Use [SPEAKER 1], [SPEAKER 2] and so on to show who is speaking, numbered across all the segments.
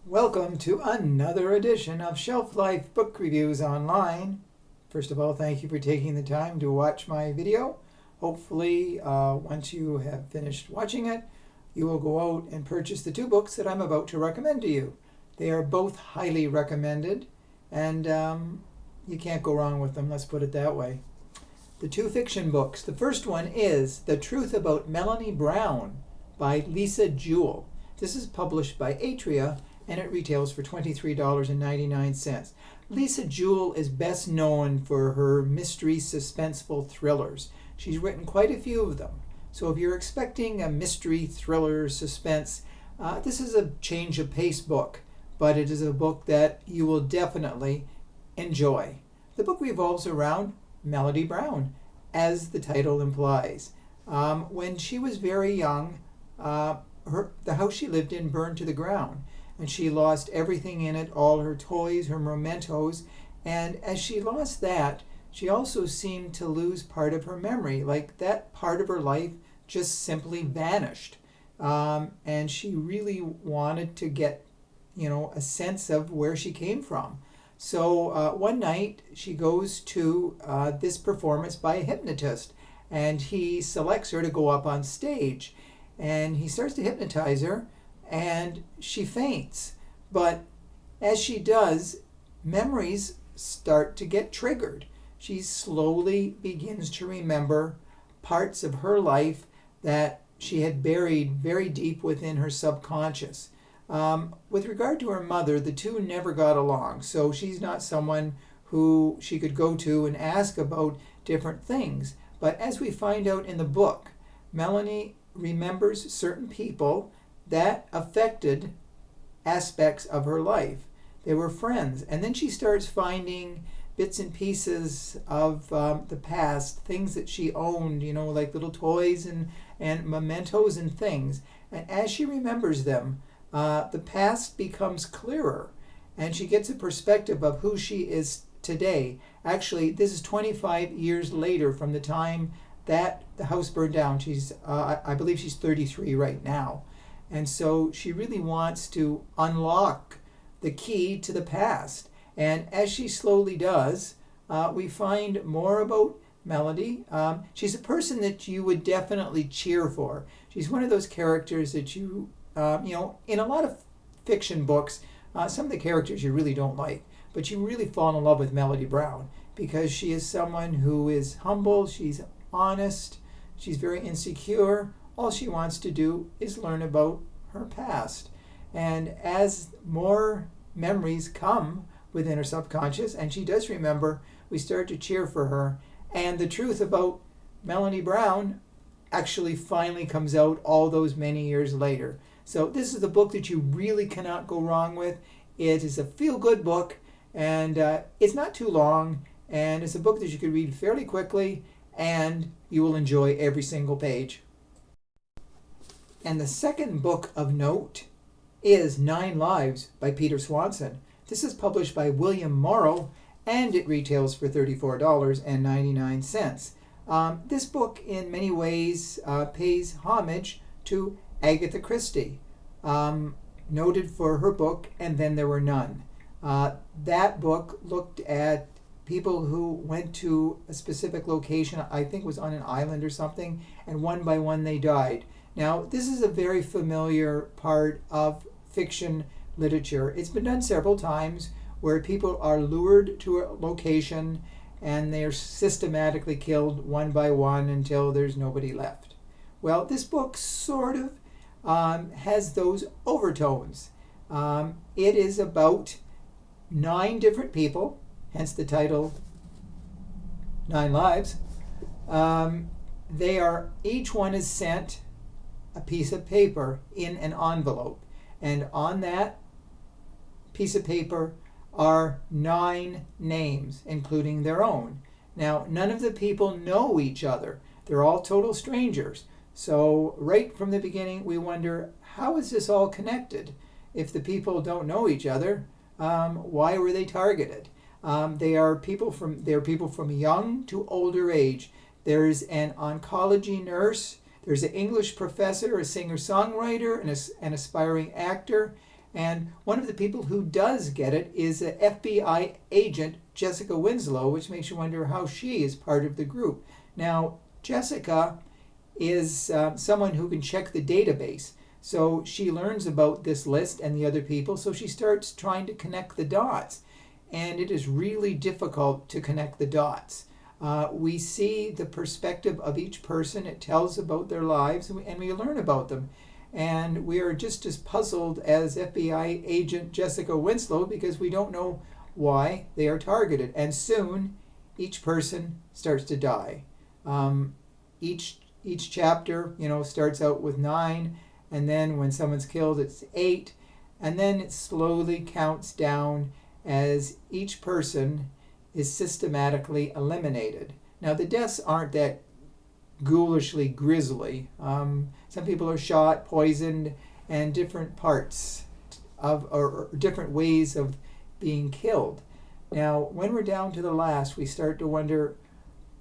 [SPEAKER 1] Welcome to another edition of Shelf Life Book Reviews Online. First of all, thank you for taking the time to watch my video. Hopefully, once you have finished watching it, you will go out and purchase the two books that I'm about to recommend to you. They are both highly recommended, and you can't go wrong with them, let's put it that way. The two fiction books. The first one is The Truth About Melanie Brown by Lisa Jewell. This is published by Atria, and it retails for $23.99. Lisa Jewell is best known for her mystery suspenseful thrillers. She's written quite a few of them. So if you're expecting a mystery thriller suspense, this is a change of pace book, but it is a book that you will definitely enjoy. The book revolves around Melody Brown, as the title implies. When she was very young, the house she lived in burned to the ground, and she lost everything in it, all her toys, her mementos, and as she lost that, she also seemed to lose part of her memory, like that part of her life just simply vanished. And she really wanted to get, a sense of where she came from. So one night she goes to this performance by a hypnotist, and he selects her to go up on stage, and he starts to hypnotize her, and she faints. But as she does, memories start to get triggered. She slowly begins to remember parts of her life that she had buried very deep within her subconscious. With regard to her mother, the two never got along, so she's not someone who she could go to and ask about different things. But as we find out in the book, Melanie remembers certain people that affected aspects of her life. They were friends. And then she starts finding bits and pieces of the past, things that she owned, like little toys and mementos and things. And as she remembers them, the past becomes clearer, and she gets a perspective of who she is today. Actually, this is 25 years later from the time that the house burned down. I believe she's 33 right now. And so she really wants to unlock the key to the past. And as she slowly does, we find more about Melody. She's a person that you would definitely cheer for. She's one of those characters that in a lot of fiction books, some of the characters you really don't like, but you really fall in love with Melody Brown because she is someone who is humble, she's honest, she's very insecure. All she wants to do is learn about her past. And as more memories come within her subconscious, and she does remember, we start to cheer for her. And the truth about Melanie Brown actually finally comes out all those many years later. So this is a book that you really cannot go wrong with. It is a feel-good book, and it's not too long, and it's a book that you could read fairly quickly, and you will enjoy every single page. And the second book of note is 9 Lives by Peter Swanson. This is published by William Morrow, and it retails for $34.99. This book, in many ways, pays homage to Agatha Christie, noted for her book, And Then There Were None. That book looked at people who went to a specific location, I think it was on an island or something, and one by one they died. Now, this is a very familiar part of fiction literature. It's been done several times where people are lured to a location and they're systematically killed one by one until there's nobody left. Well, this book sort of has those overtones. It is about 9 different people, hence the title 9 Lives. Each one is sent a piece of paper in an envelope, and on that piece of paper are 9 names, including their own. Now, none of the people know each other. They're all total strangers. So right from the beginning, we wonder, how is this all connected? If the people don't know each other, why were they targeted? They are people from young to older age. There's an oncology nurse. There's an English professor, a singer-songwriter, an aspiring actor, And one of the people who does get it is a FBI agent, Jessica Winslow, which makes you wonder how she is part of the group. Now, Jessica is someone who can check the database. So she learns about this list and the other people, so she starts trying to connect the dots. And it is really difficult to connect the dots. We see the perspective of each person. It tells about their lives, and we learn about them. And we are just as puzzled as FBI agent Jessica Winslow because we don't know why they are targeted. And soon, each person starts to die. Each chapter, starts out with 9, and then when someone's killed, it's 8, and then it slowly counts down as each person is systematically eliminated. Now, the deaths aren't that ghoulishly grisly. Some people are shot, poisoned, and different parts of, or different ways of being killed. Now, when we're down to the last, we start to wonder,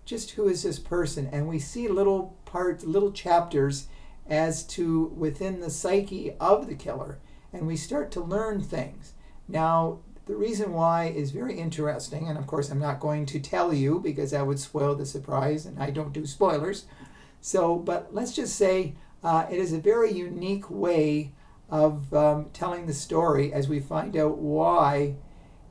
[SPEAKER 1] just who is this person? And we see little parts, little chapters as to within the psyche of the killer, and we start to learn things. Now, the reason why is very interesting, and of course I'm not going to tell you because that would spoil the surprise, and I don't do spoilers. So, but let's just say it is a very unique way of telling the story as we find out why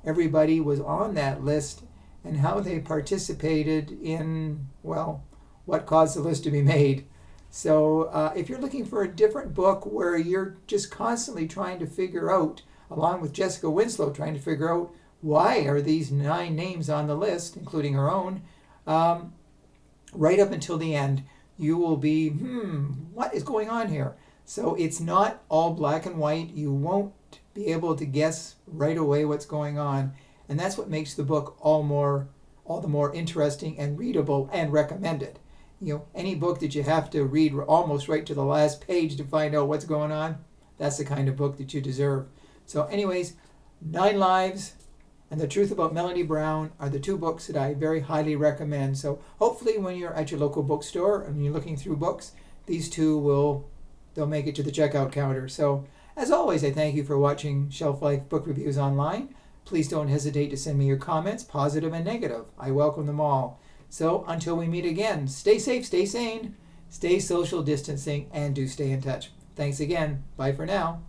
[SPEAKER 1] everybody was on that list and how they participated in, well, what caused the list to be made. So if you're looking for a different book where you're just constantly trying to figure out, along with Jessica Winslow, trying to figure out why are these 9 names on the list, including her own, right up until the end, you will be, what is going on here? So it's not all black and white. You won't be able to guess right away what's going on. And that's what makes the book all the more interesting and readable and recommended. Any book that you have to read almost right to the last page to find out what's going on, that's the kind of book that you deserve. So anyways, 9 Lives and The Truth About Melanie Brown are the 2 books that I very highly recommend. So hopefully when you're at your local bookstore and you're looking through books, these 2 they'll make it to the checkout counter. So as always, I thank you for watching Shelf Life Book Reviews Online. Please don't hesitate to send me your comments, positive and negative. I welcome them all. So until we meet again, stay safe, stay sane, stay social distancing, and do stay in touch. Thanks again. Bye for now.